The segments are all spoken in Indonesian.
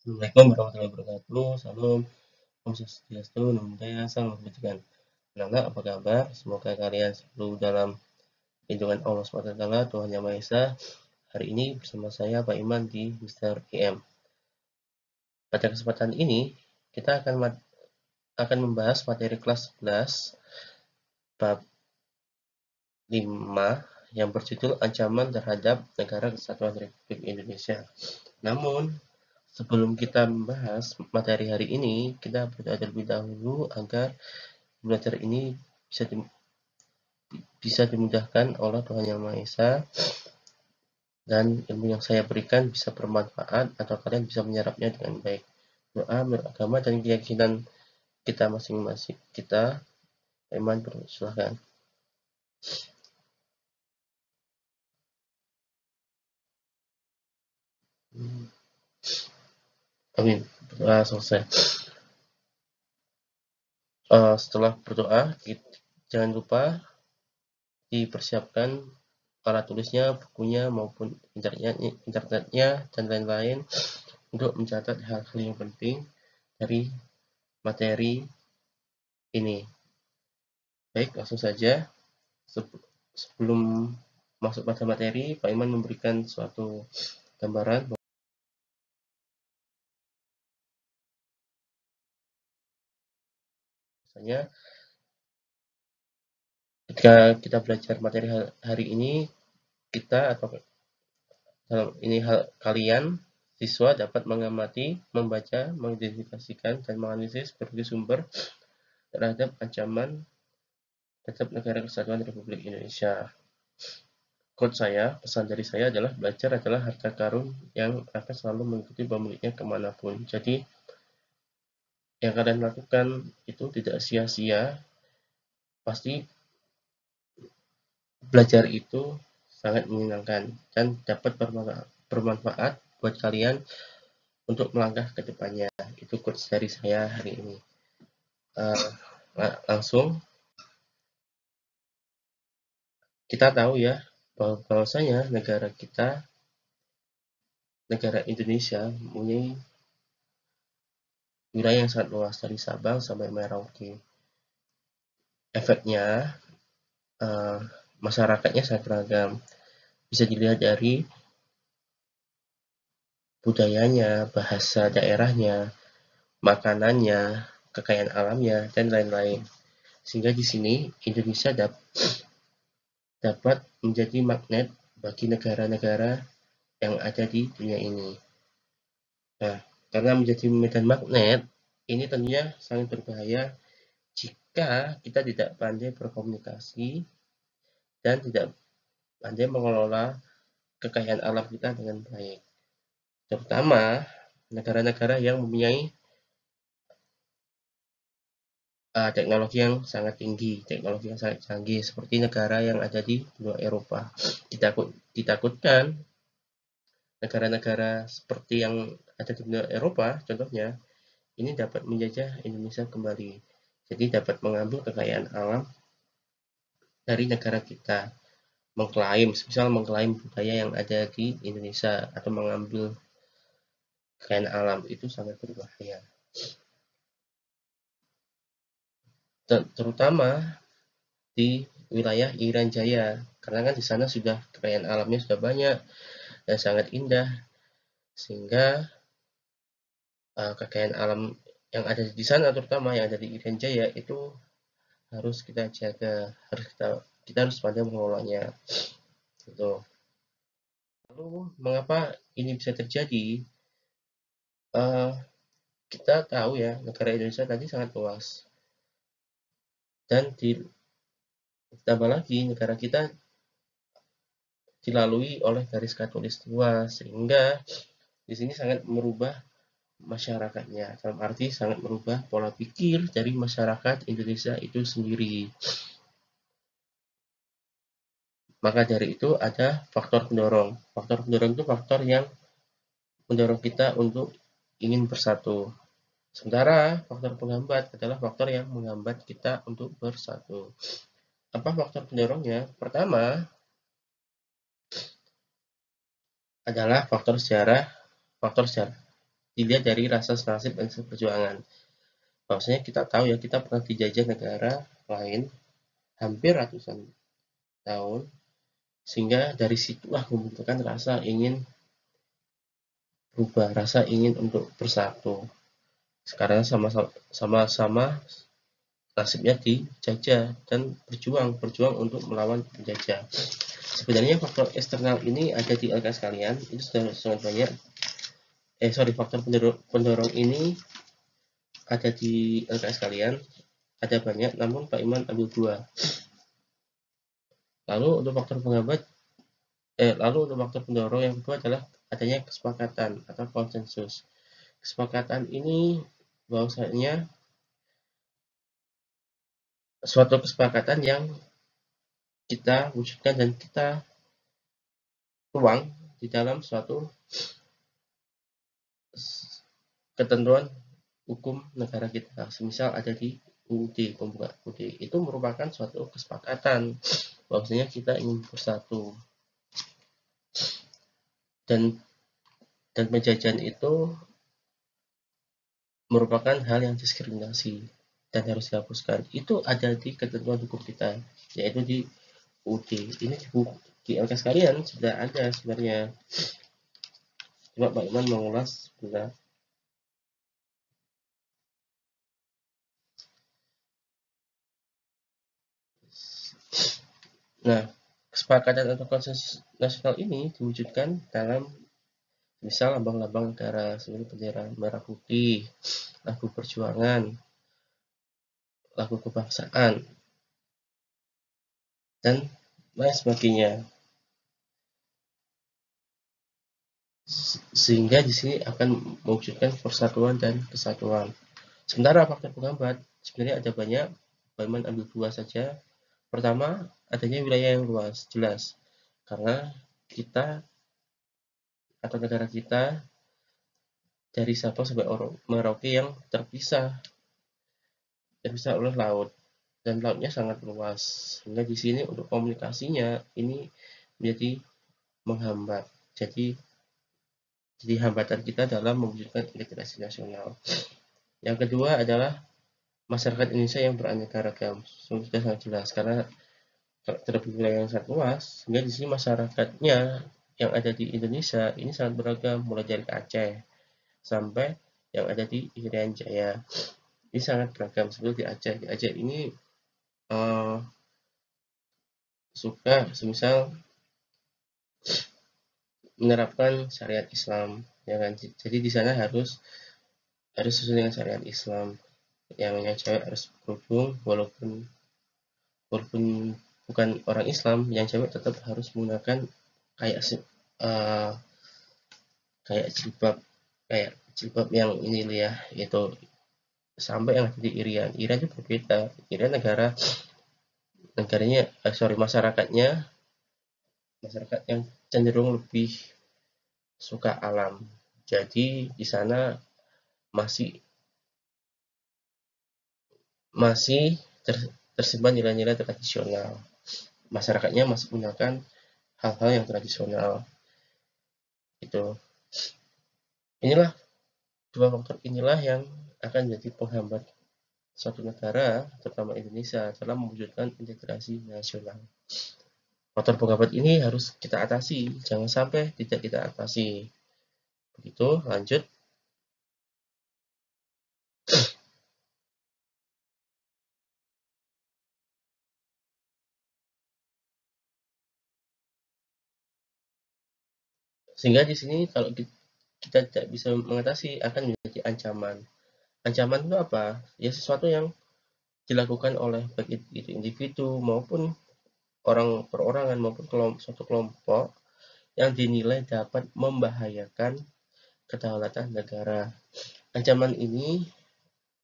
Assalamualaikum warahmatullahi wabarakatuh. Salam, Om Swastiastu, Namo Buddhaya, Salam Kebajikan. Anak-anak, apa kabar? Semoga kalian selalu dalam lindungan Allah SWT, Tuhan Yang Maha Esa. Hari ini bersama saya, Pak Iman, di Mister IM. Pada kesempatan ini, kita akan membahas materi kelas 11, bab 5, yang berjudul Ancaman Terhadap Negara Kesatuan Republik Indonesia. Namun, sebelum kita membahas materi hari ini, kita berdoa terlebih dahulu agar belajar ini bisa dimudahkan oleh Tuhan Yang Maha Esa, dan ilmu yang saya berikan bisa bermanfaat atau kalian bisa menyerapnya dengan baik. Doa menurut agama dan keyakinan kita masing-masing. Kita iman, silahkan. Amin. Berdoa selesai. Setelah berdoa, jangan lupa dipersiapkan alat tulisnya, bukunya, maupun internetnya, dan lain-lain untuk mencatat hal-hal yang penting dari materi ini. Baik, langsung saja. Sebelum masuk pada materi, Pak Iman memberikan suatu gambaran bahwasanya ketika kita belajar materi hari ini, kita atau kalian siswa dapat mengamati, membaca, mengidentifikasikan, dan menganalisis berbagai sumber terhadap ancaman terhadap negara kesatuan Republik Indonesia. Quote saya, pesan dari saya adalah belajar adalah harta karun yang akan selalu mengikuti pemiliknya kemanapun. Jadi, yang kalian lakukan itu tidak sia-sia, pasti belajar itu sangat menyenangkan dan dapat bermanfaat buat kalian untuk melangkah ke depannya. Itu quotes dari saya hari ini. Langsung kita tahu ya bahwasanya negara Indonesia mempunyai wilayah yang sangat luas dari Sabang sampai Merauke. Efeknya masyarakatnya sangat beragam. Bisa dilihat dari budayanya, bahasa daerahnya, makanannya, kekayaan alamnya, dan lain-lain. Sehingga di sini Indonesia dapat menjadi magnet bagi negara-negara yang ada di dunia ini. Nah, karena menjadi medan magnet, ini tentunya sangat berbahaya jika kita tidak pandai berkomunikasi dan tidak pandai mengelola kekayaan alam kita dengan baik. Terutama negara-negara yang mempunyai teknologi yang sangat tinggi, teknologi yang sangat canggih, seperti negara yang ada di benua Eropa. Ditakutkan negara-negara seperti yang ada di benua Eropa, contohnya, ini dapat menjajah Indonesia kembali. Jadi dapat mengambil kekayaan alam dari negara kita. Mengklaim budaya yang ada di Indonesia atau mengambil kekayaan alam, itu sangat berbahaya. Terutama di wilayah Irian Jaya, karena kan di sana sudah kekayaan alamnya sudah banyak dan sangat indah, sehingga kekayaan alam yang ada di sana, terutama yang ada di Irian Jaya, itu harus kita jaga, kita harus pandai mengelolanya. Gitu. Lalu mengapa ini bisa terjadi? Kita tahu ya, negara Indonesia tadi sangat luas, dan ditambah lagi negara kita dilalui oleh garis khatulistiwa, sehingga di sini sangat merubah masyarakatnya, dalam arti sangat merubah pola pikir dari masyarakat Indonesia itu sendiri. Maka dari itu ada faktor pendorong. Faktor pendorong itu faktor yang mendorong kita untuk ingin bersatu. Sementara faktor penghambat adalah faktor yang menghambat kita untuk bersatu. Apa faktor pendorongnya? Pertama adalah faktor sejarah. dilihat dari rasa senasib dan perjuangan. Bahwasanya kita tahu ya, kita pernah dijajah negara lain hampir ratusan tahun, sehingga dari situlah membentukkan rasa ingin berubah, rasa ingin untuk bersatu. Sekarang sama-sama nasibnya dijajah dan berjuang untuk melawan penjajah. Sebenarnya faktor eksternal ini ada di LKS kalian, itu sudah sangat banyak. Faktor pendorong ini ada di LKS kalian, ada banyak, namun Pak Iman ambil 2. Lalu untuk faktor pendorong yang kedua adalah adanya kesepakatan atau konsensus. Kesepakatan ini bahwasanya suatu kesepakatan yang kita wujudkan dan kita tuang di dalam suatu ketentuan hukum negara kita. Semisal ada di UUD, pembuka UUD, itu merupakan suatu kesepakatan bahwasanya kita ingin bersatu. Dan penjajahan itu merupakan hal yang diskriminasi dan harus dihapuskan. Itu ada di ketentuan hukum kita, yaitu di UUD. Ini di LKS kalian sudah ada sebenarnya. Coba Pak Iman mengulas sebentar. Nah, kesepakatan atau konsensus nasional ini diwujudkan dalam misal lambang-lambang negara seperti bendera merah putih, lagu perjuangan, lagu kebangsaan, dan lain sebagainya. Sehingga di sini akan mewujudkan persatuan dan kesatuan. Sementara faktor penghambat sebenarnya ada banyak, Baiman ambil 2 saja. Pertama, adanya wilayah yang luas, jelas. Karena kita atau negara kita dari Sabang sampai Merauke yang terpisah oleh laut, dan lautnya sangat luas. Sehingga di sini untuk komunikasinya ini menjadi menghambat. Jadi hambatan kita dalam mewujudkan integrasi nasional. Yang kedua adalah masyarakat Indonesia yang beraneka ragam. Sudah sangat jelas karena terlebih wilayah yang sangat luas, sehingga di sini masyarakatnya yang ada di Indonesia ini sangat beragam, mulai dari Aceh sampai yang ada di Irian Jaya. Ini sangat beragam. Seperti di Aceh. Di Aceh ini suka semisal menerapkan syariat Islam, ya kan? Jadi di sana harus sesuai dengan syariat Islam. Yang cewek harus berhubung walaupun bukan orang Islam, yang cewek tetap harus menggunakan kayak uh, jilbab yang ini ya, itu sampai yang di Irian itu berbeda. Irian negaranya masyarakatnya masyarakat yang cenderung lebih suka alam. Jadi di sana masih tersimpan nilai-nilai tradisional. Masyarakatnya masih menggunakan hal-hal yang tradisional. Itu. Inilah dua faktor inilah yang akan menjadi penghambat suatu negara, terutama Indonesia, dalam mewujudkan integrasi nasional. Faktor penghambat ini harus kita atasi, jangan sampai tidak kita atasi. Begitu, lanjut. Sehingga di sini kalau kita tidak bisa mengatasi akan menjadi ancaman. Ancaman itu apa? Ya sesuatu yang dilakukan oleh baik itu individu maupun orang perorangan maupun suatu kelompok yang dinilai dapat membahayakan kedaulatan negara. Ancaman ini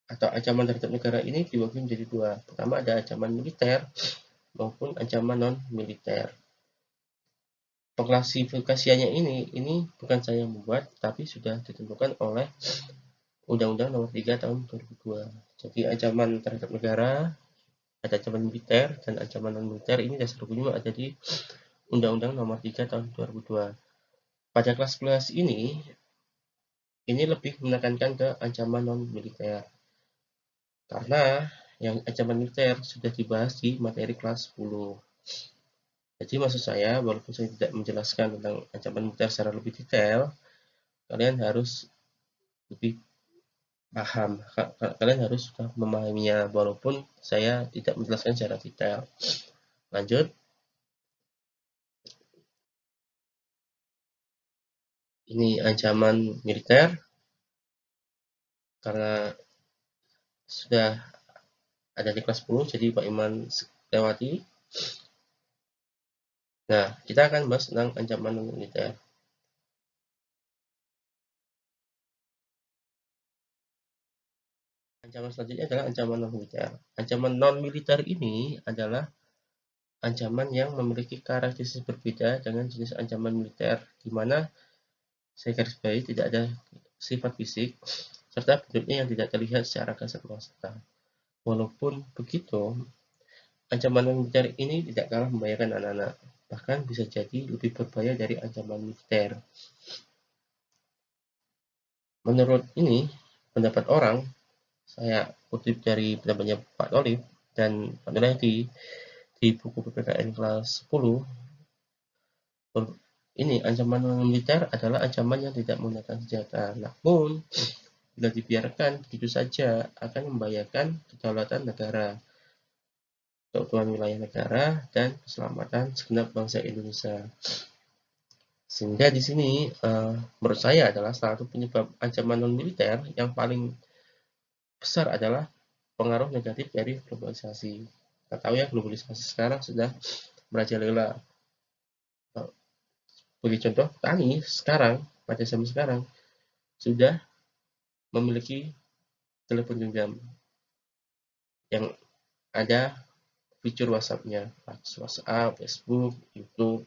atau ancaman terhadap negara ini dibagi menjadi 2. Pertama ada ancaman militer maupun ancaman non-militer. Pengklasifikasiannya ini bukan saya yang membuat, tapi sudah ditentukan oleh Undang-Undang Nomor 3 Tahun 2002. Jadi ancaman terhadap negara, ada ancaman militer dan ancaman non-militer, ini dasar hukumnya ada di Undang-Undang Nomor 3 Tahun 2002. Pada kelas ini ini lebih menekankan ke ancaman non-militer. Karena yang ancaman militer sudah dibahas di materi kelas 10. Jadi maksud saya, walaupun saya tidak menjelaskan tentang ancaman militer secara lebih detail, kalian harus lebih paham. Kalian harus sudah memahaminya, walaupun saya tidak menjelaskan secara detail. Lanjut. Ini ancaman militer, karena sudah ada di kelas 10, jadi Pak Iman lewati. Nah, kita akan bahas tentang ancaman non-militer. Ancaman selanjutnya adalah ancaman non-militer. Ancaman non-militer ini adalah ancaman yang memiliki karakteristik berbeda dengan jenis ancaman militer, di mana saya garis bawahi tidak ada sifat fisik, serta bentuknya yang tidak terlihat secara kasat mata. Walaupun begitu, ancaman non-militer ini tidak kalah membahayakan anak-anak, bahkan bisa jadi lebih berbahaya dari ancaman militer. Menurut ini, pendapat orang, saya kutip dari pendapatnya Pak Tolib dan Pak Nurhadi di buku PPKN kelas 10, ini ancaman non-militer adalah ancaman yang tidak menggunakan senjata, namun bila dibiarkan begitu saja akan membahayakan kedaulatan negara, keutuhan wilayah negara, dan keselamatan segenap bangsa Indonesia. Sehingga di sini menurut saya adalah salah satu penyebab ancaman non-militer yang paling besar adalah pengaruh negatif dari globalisasi. Kita tahu ya, globalisasi sekarang sudah merajalela. Bagi contoh, tani sekarang, pada zaman sekarang, sudah memiliki telepon genggam yang ada fitur WhatsApp-nya, WhatsApp, Facebook, YouTube.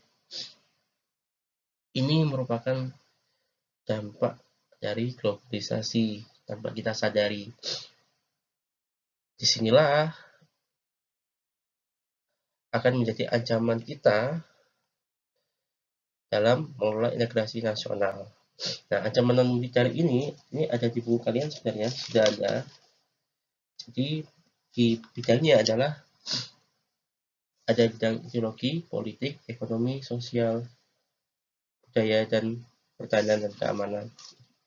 Ini merupakan dampak dari globalisasi tanpa kita sadari. Disinilah akan menjadi ancaman kita dalam mengelola integrasi nasional. Nah, ancaman non-militer ini ada di buku kalian sebenarnya, sudah ada. Jadi di bidangnya adalah ada bidang ideologi, politik, ekonomi, sosial, budaya, dan pertahanan dan keamanan,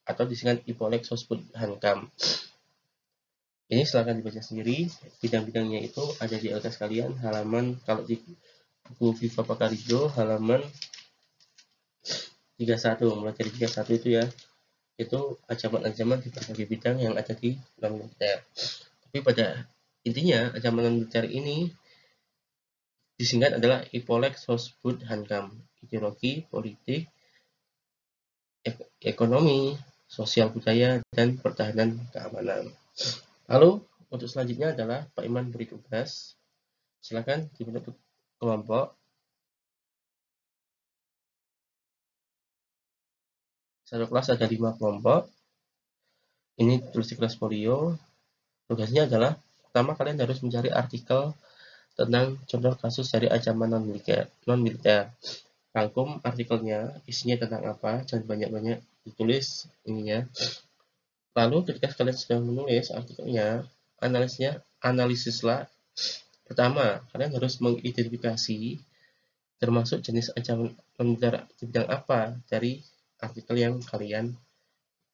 atau disingkat IPOLEK Sospud Hankam. Ini silahkan dibaca sendiri. Bidang-bidangnya itu ada di LKS kalian, halaman, kalau di buku Viva Pakarijo, halaman 31, mulai dari 31 itu ya, itu ancaman-ancaman di berbagai bidang yang ada di non-militer. Tapi pada intinya, ancaman non-militer ini disingkat adalah IPOLEK Sospud Hankam, ideologi, politik, ekonomi, sosial budaya, dan pertahanan keamanan. Lalu, untuk selanjutnya adalah Pak Iman beri tugas. Silakan dibentuk kelompok. Satu kelas ada 5 kelompok. Ini tulis di kelas folio. Tugasnya adalah, pertama kalian harus mencari artikel tentang contoh kasus dari ancaman non-militer. Rangkum artikelnya, isinya tentang apa, jangan banyak-banyak ditulis ininya. Lalu ketika kalian sudah menulis artikelnya, analisislah. Pertama, kalian harus mengidentifikasi termasuk jenis ancaman non-militer di bidang apa dari artikel yang kalian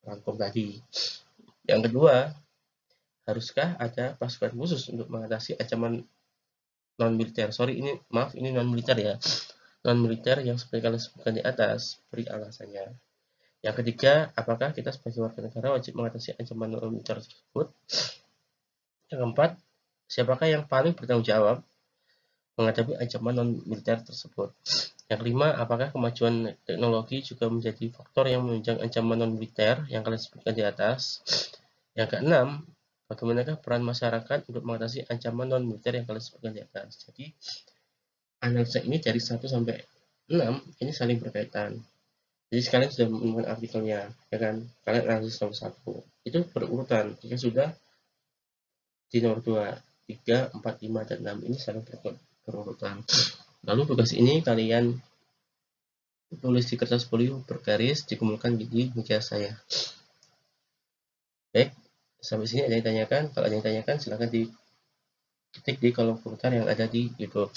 rangkum tadi. Yang kedua, haruskah ada pasukan khusus untuk mengatasi ancaman non-militer? Ini non-militer ya. Non-militer yang seperti kalian sebutkan di atas, beri alasannya. Yang ketiga, apakah kita sebagai warga negara wajib mengatasi ancaman non-militer tersebut? Yang keempat, siapakah yang paling bertanggung jawab menghadapi ancaman non-militer tersebut? Yang kelima, apakah kemajuan teknologi juga menjadi faktor yang menunjang ancaman non-militer yang kalian sebutkan di atas? Yang keenam, bagaimanakah peran masyarakat untuk mengatasi ancaman non-militer yang kalian sebutkan di atas? Jadi, analisa ini dari 1 sampai 6 ini saling berkaitan. Jadi sekalian sudah menemukan artikelnya, ya kan? Kalian analisis nomor 1. Itu berurutan. Jika sudah di nomor 2, 3, 4, 5, dan 6 ini saling berurutan. Lalu tugas ini kalian tulis di kertas folio bergaris, dikumpulkan di meja saya. Baik, sampai sini ada yang ditanyakan? Kalau ada yang ditanyakan, silahkan diketik di kolom komentar yang ada di YouTube.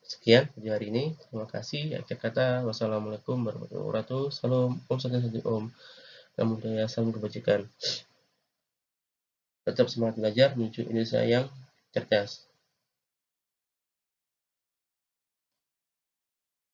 Sekian video hari ini. Terima kasih. Akhir kata, wassalamualaikum warahmatullahi wabarakatuh. Salam Om Swastiastu Om. Namo Buddhaya, salam kebajikan. Tetap semangat belajar menuju Indonesia yang cerdas.